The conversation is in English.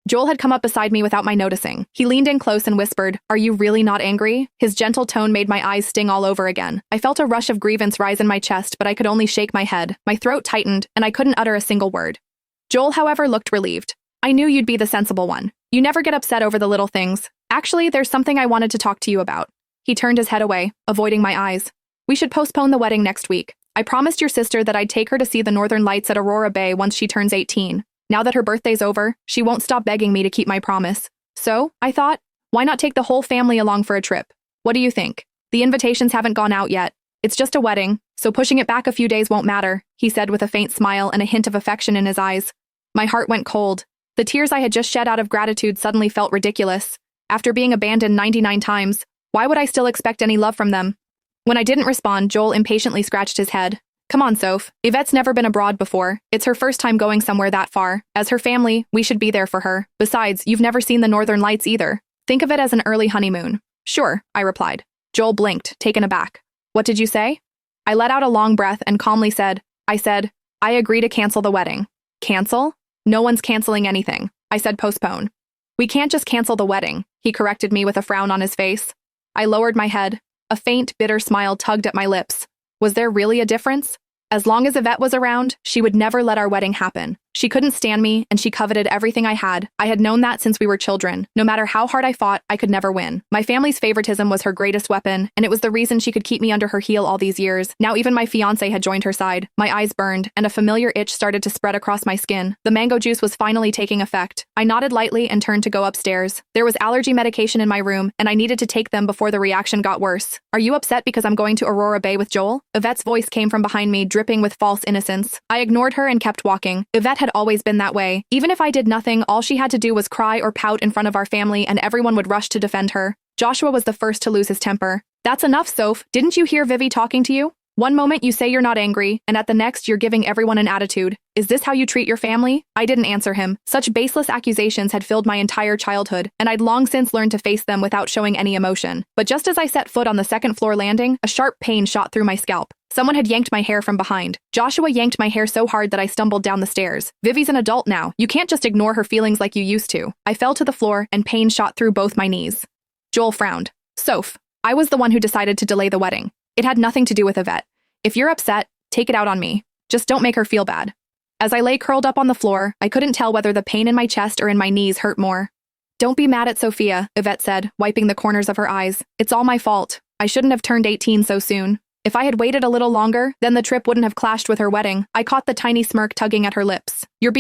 Joel had come up beside me without my noticing. He leaned in close and whispered, "Are you really not angry?" His gentle tone made my eyes sting all over again. I felt a rush of grievance rise in my chest, but I could only shake my head. My throat tightened, and I couldn't utter a single word. Joel, however, looked relieved. "I knew you'd be the sensible one. You never get upset over the little things. Actually, there's something I wanted to talk to you about." He turned his head away, avoiding my eyes. "We should postpone the wedding next week. I promised your sister that I'd take her to see the northern lights at Aurora Bay once she turns 18. Now that her birthday's over, she won't stop begging me to keep my promise. So, I thought, why not take the whole family along for a trip? What do you think? The invitations haven't gone out yet. It's just a wedding, so pushing it back a few days won't matter," he said with a faint smile and a hint of affection in his eyes. My heart went cold. The tears I had just shed out of gratitude suddenly felt ridiculous. After being abandoned 99 times, why would I still expect any love from them? When I didn't respond, Joel impatiently scratched his head. "Come on, Soph. Yvette's never been abroad before. It's her first time going somewhere that far. As her family, we should be there for her. Besides, you've never seen the northern lights either. Think of it as an early honeymoon." "Sure," I replied. Joel blinked, taken aback. "What did you say?" I let out a long breath and calmly said, I agree to cancel the wedding." "Cancel? No one's canceling anything." I said postpone. "We can't just cancel the wedding," he corrected me with a frown on his face. I lowered my head. A faint, bitter smile tugged at my lips. Was there really a difference? As long as Yvette was around, she would never let our wedding happen. She couldn't stand me, and she coveted everything I had. I had known that since we were children. No matter how hard I fought, I could never win. My family's favoritism was her greatest weapon, and it was the reason she could keep me under her heel all these years. Now even my fiancé had joined her side. My eyes burned, and a familiar itch started to spread across my skin. The mango juice was finally taking effect. I nodded lightly and turned to go upstairs. There was allergy medication in my room, and I needed to take them before the reaction got worse. "Are you upset because I'm going to Aurora Bay with Joel?" Yvette's voice came from behind me, dripping with false innocence. I ignored her and kept walking. Yvette had always been that way. Even if I did nothing, all she had to do was cry or pout in front of our family, and everyone would rush to defend her. Joshua was the first to lose his temper. "That's enough, Soph. Didn't you hear Vivi talking to you? One moment you say you're not angry, and at the next you're giving everyone an attitude. Is this how you treat your family?" I didn't answer him. Such baseless accusations had filled my entire childhood, and I'd long since learned to face them without showing any emotion. But just as I set foot on the second-floor landing, a sharp pain shot through my scalp. Someone had yanked my hair from behind. Joshua yanked my hair so hard that I stumbled down the stairs. "Vivi's an adult now. You can't just ignore her feelings like you used to." I fell to the floor, and pain shot through both my knees. Joel frowned. "Soph, I was the one who decided to delay the wedding. It had nothing to do with Yvette. If you're upset, take it out on me. Just don't make her feel bad." As I lay curled up on the floor, I couldn't tell whether the pain in my chest or in my knees hurt more. "Don't be mad at Sophia," Yvette said, wiping the corners of her eyes. "It's all my fault. I shouldn't have turned 18 so soon. If I had waited a little longer, then the trip wouldn't have clashed with her wedding." I caught the tiny smirk tugging at her lips. "You're